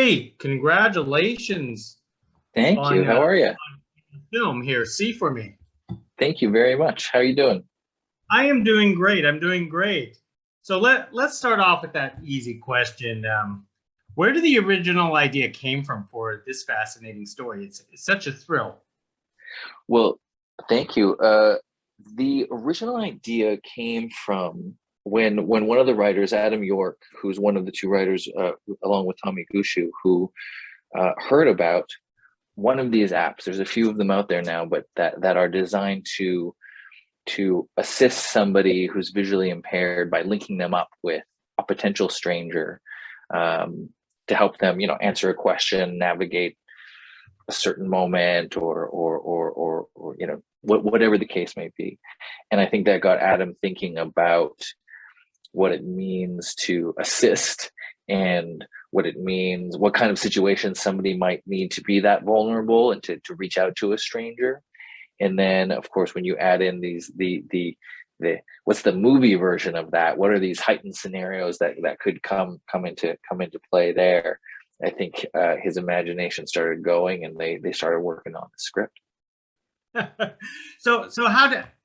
Hey, congratulations Thank on you. How are you? the film here. See for me. Thank you very much. How are you doing? I am doing great. I'm doing great. So let's start off with that easy question. Where did the original idea came from for this fascinating story? It's such a thrill. Well, thank you. The original idea came from when one of the writers, Adam York, who's one of the two writers, along with Tommy Gushu, who heard about one of these apps. There's a few of them out there now, but that are designed to assist somebody who's visually impaired by linking them up with a potential stranger, to help them, answer a question, navigate a certain moment, or whatever the case may be. And I think that got Adam thinking about what it means to assist, and what it means, what kind of situations somebody might need to be that vulnerable and to reach out to a stranger. And then, of course, when you add in the what's the movie version of that? What are these heightened scenarios that could come into play there? I think his imagination started going, and they started working on the script. So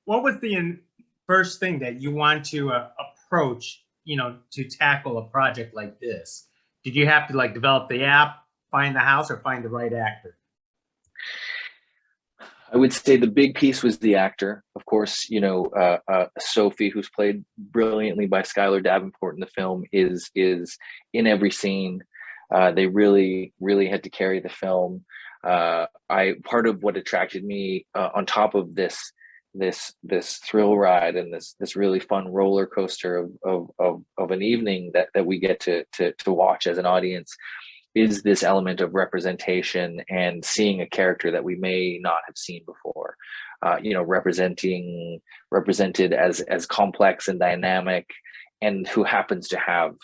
what was the first thing that you want to approach, to tackle a project like this? Did you have to like develop the app, find the house, or find the right actor? I would say the big piece was the actor. Of course, Sophie, who's played brilliantly by Skylar Davenport in the film, is in every scene. They really had to carry the film. I Part of what attracted me, on top of this thrill ride and this really fun roller coaster of an evening that we get to watch as an audience, is this element of representation and seeing a character that we may not have seen before, represented as complex and dynamic, and who happens to have,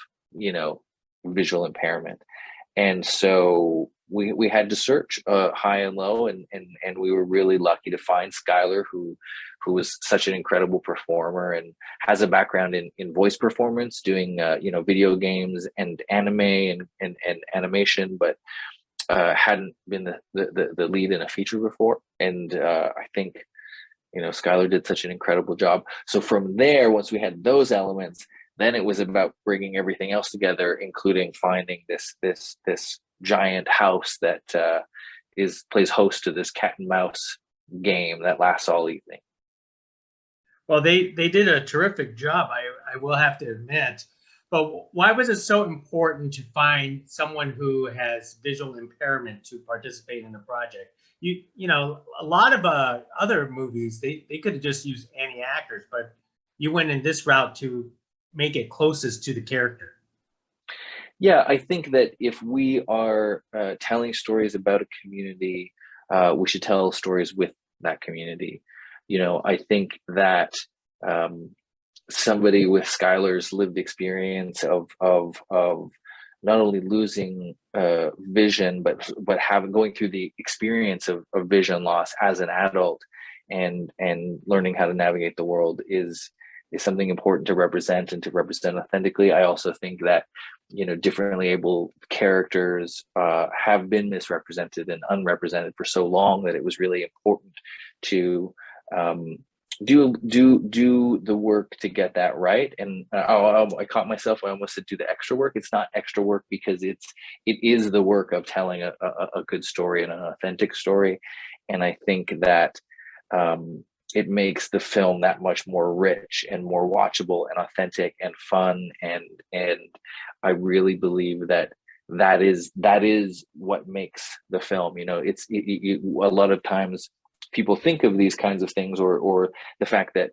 visual impairment. And so we had to search high and low, and we were really lucky to find Skylar, who was such an incredible performer and has a background in voice performance, doing video games and anime and animation, but hadn't been the lead in a feature before. And I think Skylar did such an incredible job. So from there, once we had those elements, then it was about bringing everything else together, including finding this giant house that plays host to this cat and mouse game that lasts all evening. Well, they did a terrific job, I will have to admit. But why was it so important to find someone who has visual impairment to participate in the project? A lot of other movies, they could have just used any actors, but you went in this route to make it closest to the character. Yeah, I think that if we are telling stories about a community, we should tell stories with that community. I think that somebody with Skylar's lived experience of not only losing vision, but having going through the experience of vision loss as an adult, and learning how to navigate the world is something important to represent, and to represent authentically. I also think that differently able characters have been misrepresented and unrepresented for so long, that it was really important to do the work to get that right. And I caught myself, I almost said do the extra work. It's not extra work, because it is the work of telling a good story and an authentic story. And I think that it makes the film that much more rich and more watchable and authentic and fun. And I really believe that is what makes the film. A lot of times people think of these kinds of things, or the fact that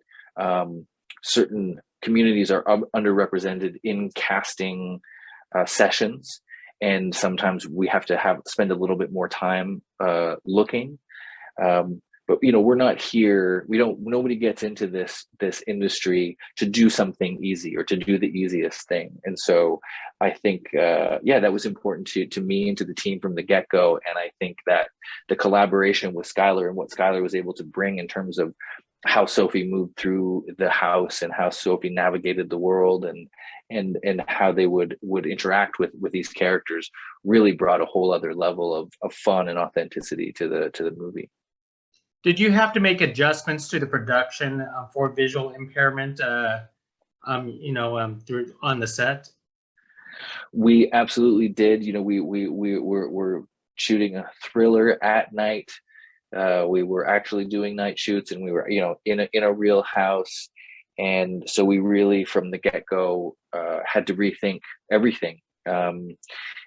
certain communities are underrepresented in casting sessions, and sometimes we have to spend a little bit more time looking. But we're not here. Nobody gets into this industry to do something easy or to do the easiest thing. And so I think, that was important to me and to the team from the get-go. And I think that the collaboration with Skylar and what Skylar was able to bring in terms of how Sophie moved through the house and how Sophie navigated the world, and how they would interact with these characters really brought a whole other level of fun and authenticity to the movie. Did you have to make adjustments to the production for visual impairment? Through on the set. We absolutely did. You know, we're shooting a thriller at night. We were actually doing night shoots, and we were, you know, in a real house, and so we really from the get-go had to rethink everything. And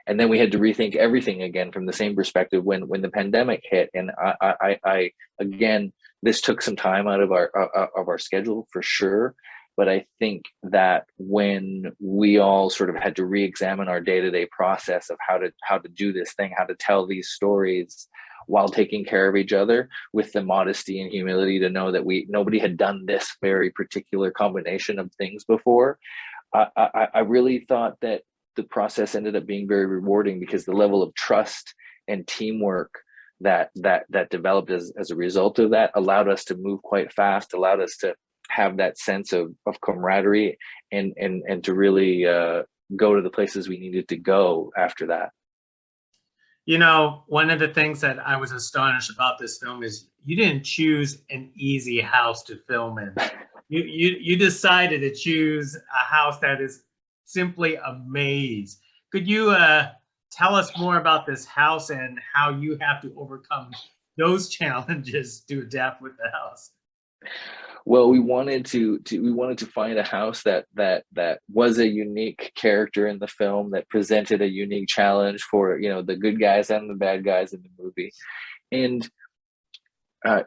then we had to rethink everything again from the same perspective when the pandemic hit. And I again, this took some time out of our schedule for sure. But I think that when we all sort of had to re-examine our day-to-day process of how to do this thing, how to tell these stories while taking care of each other with the modesty and humility to know that nobody had done this very particular combination of things before. I really thought that the process ended up being very rewarding, because the level of trust and teamwork that developed as a result of that allowed us to move quite fast, allowed us to have that sense of camaraderie, and to really go to the places we needed to go after that. You know, one of the things that I was astonished about this film is you didn't choose an easy house to film in. You decided to choose a house that is simply a maze. Could you tell us more about this house and how you have to overcome those challenges to adapt with the house? Well, we wanted to find a house that was a unique character in the film, that presented a unique challenge for, you know, the good guys and the bad guys in the movie. And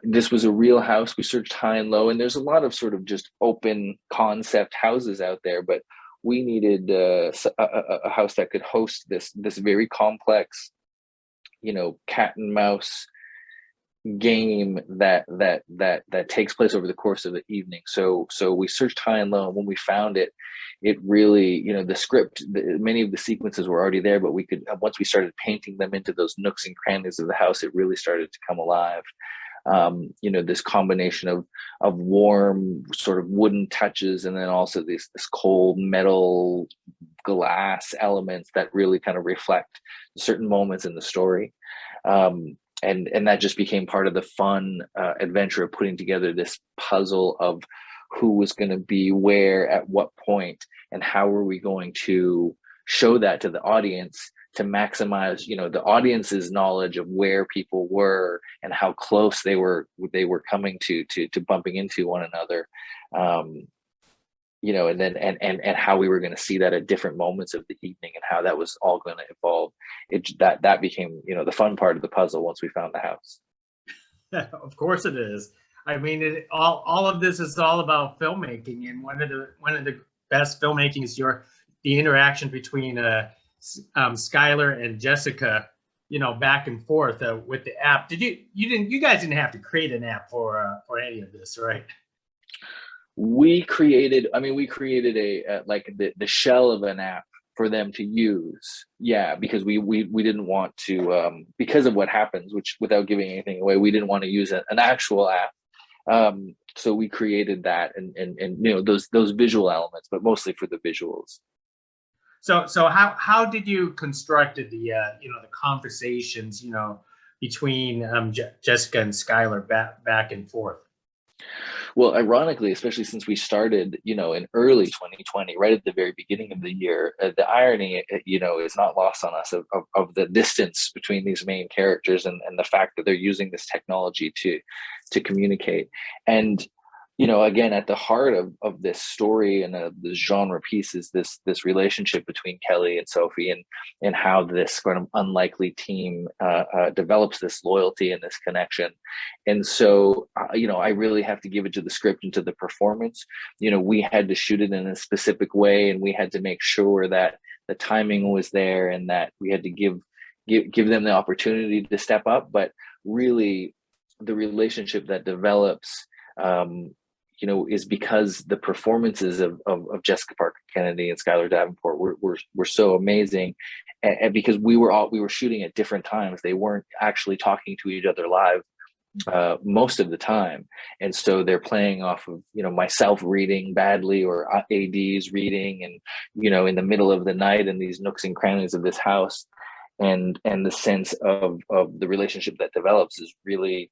this was a real house. We searched high and low, and there's a lot of sort of just open concept houses out there, but we needed a house that could host this very complex, you know, cat and mouse game that takes place over the course of the evening. So we searched high and low, and when we found it, it really, you know, the script, many of the sequences were already there, but we could, once we started painting them into those nooks and crannies of the house, it really started to come alive. You know, this combination of warm sort of wooden touches, and then also this cold metal glass elements that really kind of reflect certain moments in the story. And that just became part of the fun adventure of putting together this puzzle of who was going to be where at what point, and how were we going to show that to the audience to maximize, you know, the audience's knowledge of where people were and how close they were coming to bumping into one another. You know, and then and how we were going to see that at different moments of the evening, and how that was all going to evolve. That became, you know, the fun part of the puzzle once we found the house. Of course it is. I mean, all of this is all about filmmaking, and one of the best filmmaking is the interaction between Skylar and Jessica. You know, back and forth with the app. You guys didn't have to create an app for any of this, right? We created a like the shell of an app for them to use. Yeah, because we didn't want to, because of what happens, which, without giving anything away, we didn't want to use an actual app. So we created that, and you know, those visual elements, but mostly for the visuals. So how did you constructed the the conversations, you know, between Jessica and Skylar back and forth? Well, ironically, especially since we started, you know, in early 2020, right at the very beginning of the year, the irony, you know, is not lost on us of the distance between these main characters, and the fact that they're using this technology to communicate. And, you know, again, at the heart of this story and of this genre piece is this relationship between Kelly and Sophie, and how this kind of unlikely team develops this loyalty and this connection. And so, you know, I really have to give it to the script and to the performance. You know, we had to shoot it in a specific way, and we had to make sure that the timing was there, and that we had to give them the opportunity to step up. But really, the relationship that develops, you know, is because the performances of Jessica Parker Kennedy and Skylar Davenport were so amazing, and because we were shooting at different times. They weren't actually talking to each other live most of the time, and so they're playing off of myself reading badly or ADs reading, and in the middle of the night in these nooks and crannies of this house, and the sense of the relationship that develops is really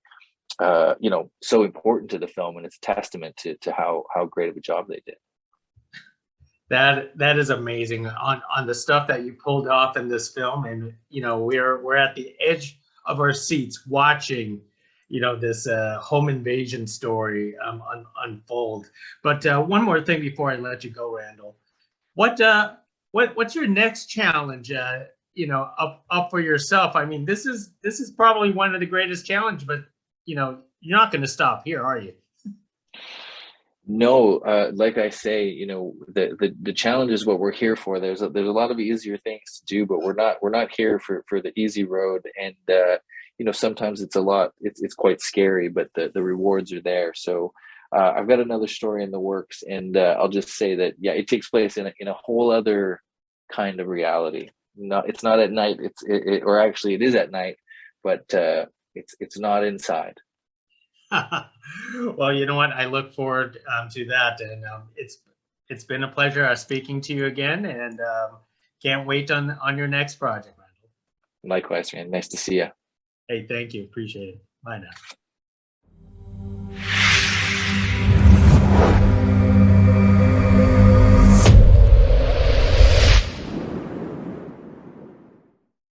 so important to the film, and it's a testament to how great of a job they did. That is amazing on the stuff that you pulled off in this film, and we're at the edge of our seats watching this home invasion story unfold. But one more thing before I let you go, Randall. What's your next challenge? Up for yourself. I mean, this is probably one of the greatest challenges, but you're not going to stop here, are you? No, like I say, the challenge is what we're here for. There's a lot of easier things to do, but we're not here for the easy road. And sometimes it's quite scary, but the rewards are there. So I've got another story in the works, and I'll just say that it takes place in a whole other kind of reality. It's not at night. Or actually it is at night, but it's not inside. Well, you know what? I look forward to that, and it's been a pleasure speaking to you again, and can't wait on your next project, Randall. Likewise, man. Nice to see you. Hey, thank you. Appreciate it. Bye now.